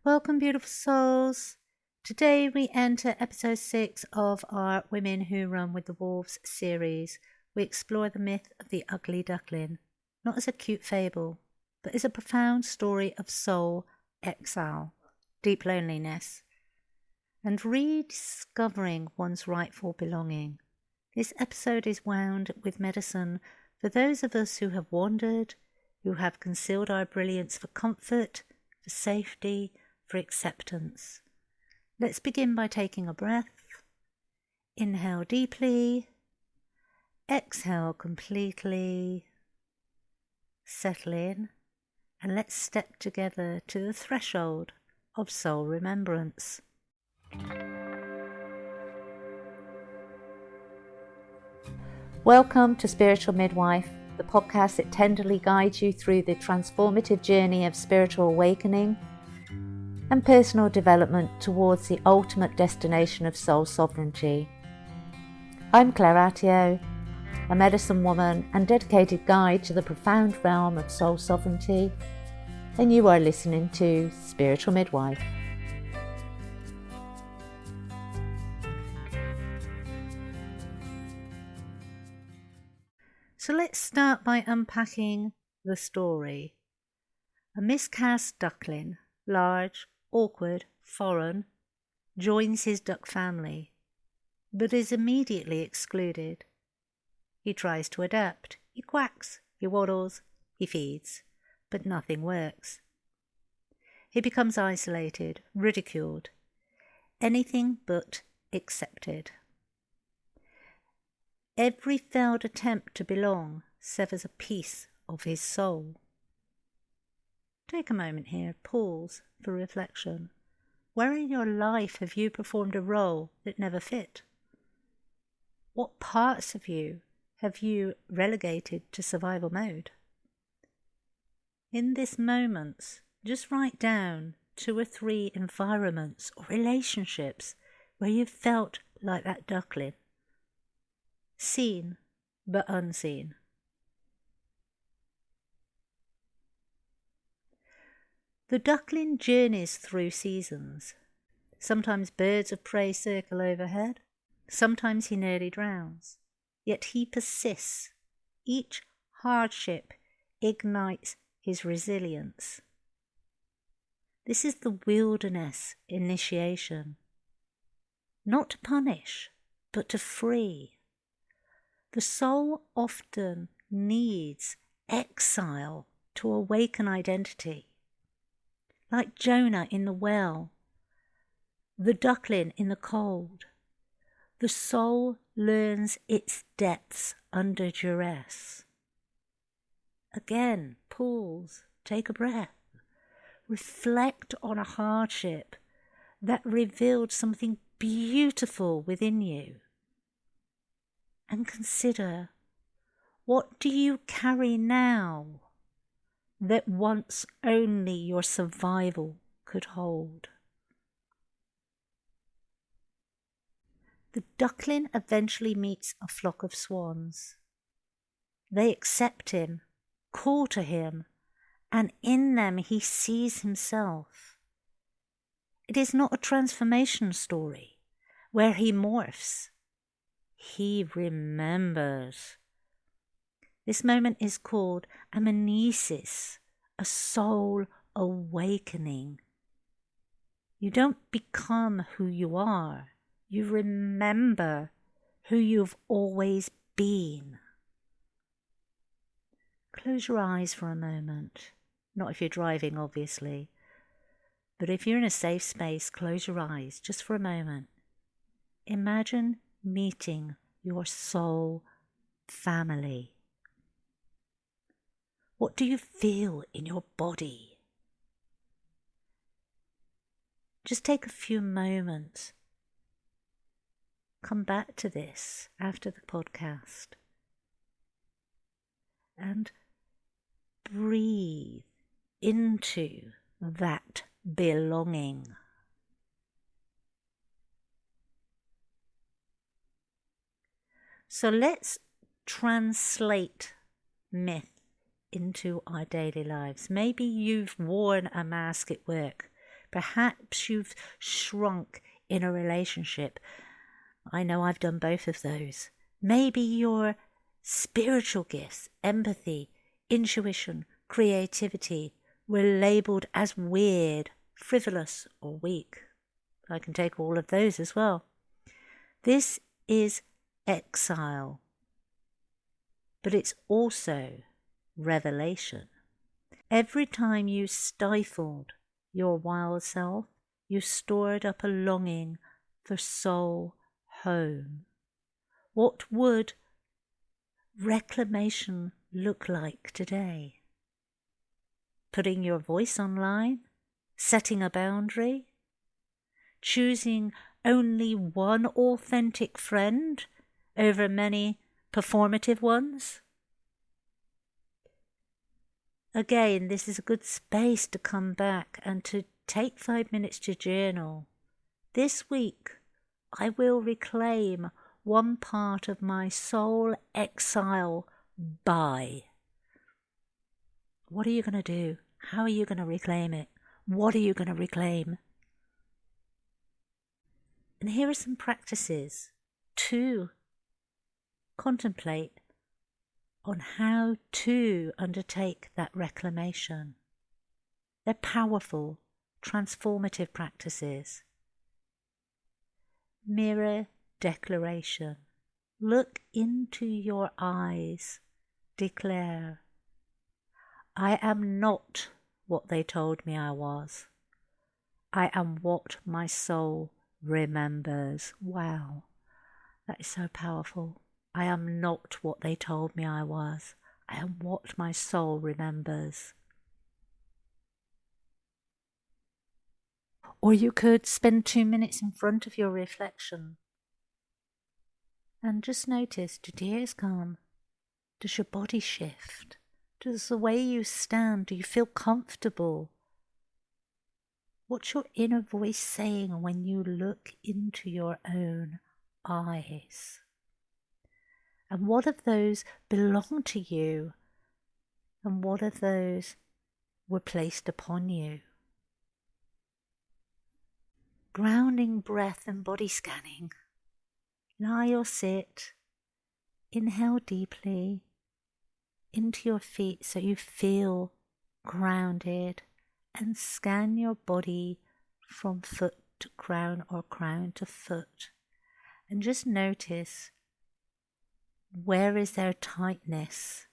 Welcome, beautiful souls. Today we enter episode 6 of our Women Who Run with the Wolves series. We explore the myth of the Ugly Duckling, not as a cute fable, but as a profound story of soul, exile, deep loneliness, and rediscovering one's rightful belonging. This episode is wound with medicine for those of us who have wandered, who have concealed our brilliance for comfort, for safety, for acceptance. Let's begin by taking a breath. Inhale deeply. Exhale completely. Settle in. And let's step together to the threshold of soul remembrance. Welcome to Spiritual Midwife, the podcast that tenderly guides you through the transformative journey of spiritual awakening and personal development towards the ultimate destination of soul sovereignty. I'm Claire Attio, a medicine woman and dedicated guide to the profound realm of soul sovereignty, and you are listening to Spiritual Midwife. So let's start by unpacking the story. A miscast duckling, large, awkward, foreign, joins his duck family, but is immediately excluded. He tries to adapt. He quacks, he waddles, he feeds, but nothing works. He becomes isolated, ridiculed, anything but accepted. Every failed attempt to belong severs a piece of his soul. Take a moment here, pause for reflection. Where in your life have you performed a role that never fit? What parts of you have you relegated to survival mode? In this moment, just write down 2 or 3 environments or relationships where you've felt like that duckling. Seen but unseen. The duckling journeys through seasons. Sometimes birds of prey circle overhead. Sometimes he nearly drowns. Yet he persists. Each hardship ignites his resilience. This is the wilderness initiation. Not to punish, but to free. The soul often needs exile to awaken identity. Like Jonah in the well, the duckling in the cold, the soul learns its depths under duress. Again, pause, take a breath, reflect on a hardship that revealed something beautiful within you, and consider, what do you carry now that once only your survival could hold? The duckling eventually meets a flock of swans. They accept him, call to him, and in them he sees himself. It is not a transformation story where he morphs. He remembers. This moment is called amnesis, a soul awakening. You don't become who you are. You remember who you've always been. Close your eyes for a moment. Not if you're driving, obviously. But if you're in a safe space, close your eyes just for a moment. Imagine meeting your soul family. What do you feel in your body? Just take a few moments. Come back to this after the podcast. And breathe into that belonging. So let's translate myth into our daily lives. Maybe you've worn a mask at work Perhaps you've shrunk in a relationship. I know I've done both of those. Maybe your spiritual gifts, empathy, intuition, creativity were labelled as weird, frivolous, or weak. I can take all of those as well. This is exile, but it's also revelation. Every time you stifled your wild self, you stored up a longing for soul home. What would reclamation look like today? Putting your voice online? Setting a boundary? Choosing only one authentic friend over many performative ones? Again, this is a good space to come back and to take 5 minutes to journal. This week, I will reclaim one part of my soul exile by. What are you going to do? How are you going to reclaim it? What are you going to reclaim? And here are some practices to contemplate on how to undertake that reclamation. They're powerful, transformative practices. Mirror declaration. Look into your eyes. Declare, I am not what they told me I was. I am what my soul remembers. Wow, that is so powerful. I am not what they told me I was. I am what my soul remembers. Or you could spend 2 minutes in front of your reflection and just notice, do the ears calm? Does your body shift? Does the way you stand, do you feel comfortable? What's your inner voice saying when you look into your own eyes? And what of those belong to you? And what of those were placed upon you? Grounding breath and body scanning. Lie or sit. Inhale deeply into your feet so you feel grounded, and scan your body from foot to crown or crown to foot. And just notice, where is there tightness?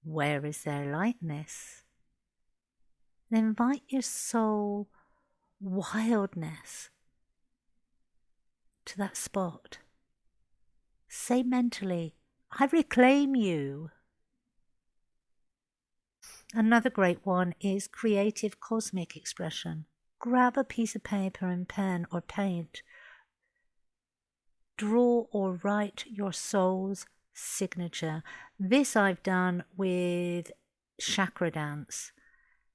Where is there lightness? And invite your soul wildness to that spot. Say mentally, I reclaim you. Another great one is creative cosmic expression. Grab a piece of paper and pen or paint. Draw or write your soul's signature. This I've done with chakra dance.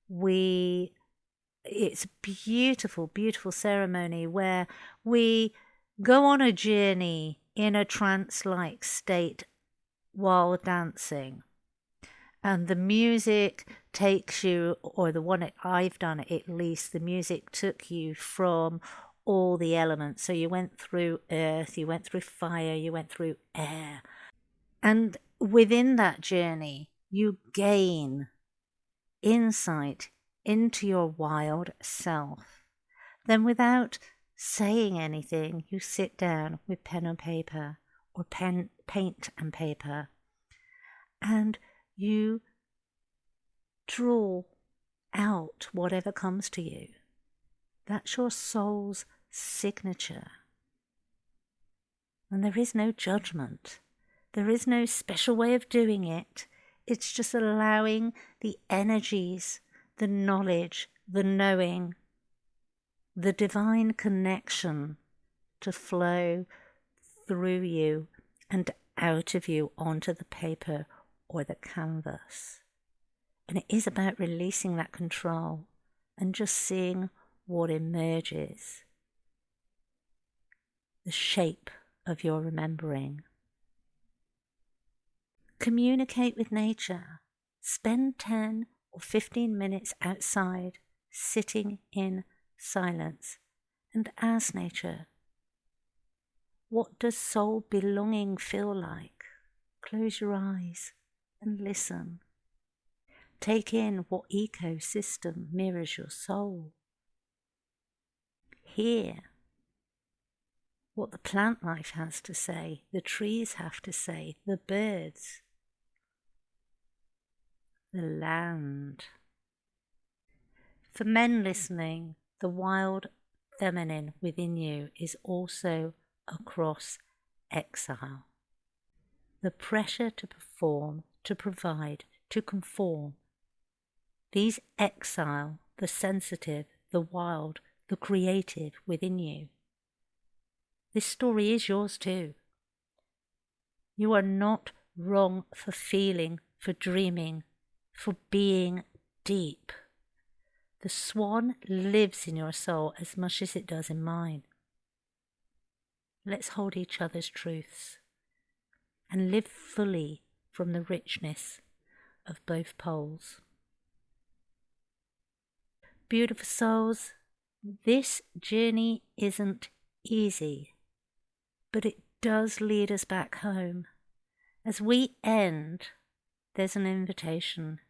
It's a beautiful, beautiful ceremony where we go on a journey in a trance-like state while dancing. And the music takes you, or the one I've done at least, the music took you from all the elements. So you went through earth, you went through fire, you went through air. And within that journey, you gain insight into your wild self. Then without saying anything, you sit down with pen and paper, or paint and paper, and you draw out whatever comes to you. That's your soul's signature. And there is no judgment. There is no special way of doing it. It's just allowing the energies, the knowledge, the knowing, the divine connection to flow through you and out of you onto the paper or the canvas. And it is about releasing that control and just seeing what emerges. The shape of your remembering. Communicate with nature. Spend 10 or 15 minutes outside, sitting in silence, and as nature. What does soul belonging feel like? Close your eyes and listen. Take in what ecosystem mirrors your soul. Hear what the plant life has to say, the trees have to say, the birds, the land. For men listening, the wild feminine within you is also across exile. The pressure to perform, to provide, to conform. These exile the sensitive, the wild, the creative within you. This story is yours too. You are not wrong for feeling, for dreaming, for being deep. The swan lives in your soul as much as it does in mine. Let's hold each other's truths and live fully from the richness of both poles. Beautiful souls, this journey isn't easy, but it does lead us back home. As we end, there's an invitation.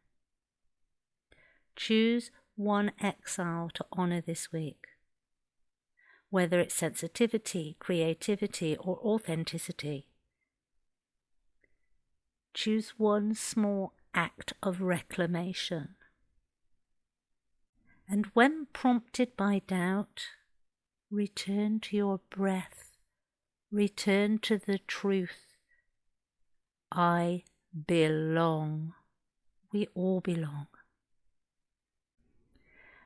Choose one exile to honour this week. Whether it's sensitivity, creativity, or authenticity. Choose one small act of reclamation. And when prompted by doubt, return to your breath. Return to the truth. I belong. We all belong.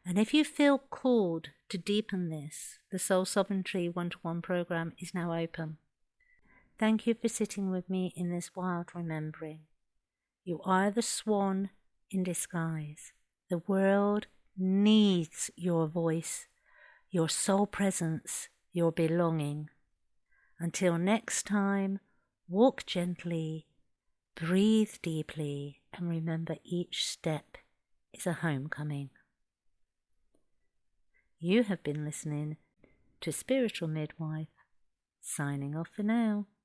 And if you feel called to deepen this, the Soul Sovereignty one-to-one program is now open. Thank you for sitting with me in this wild remembering. You are the swan in disguise. The world needs your voice, your soul presence, your belonging. Until next time, walk gently, breathe deeply, and remember each step is a homecoming. You have been listening to Spiritual Midwife, signing off for now.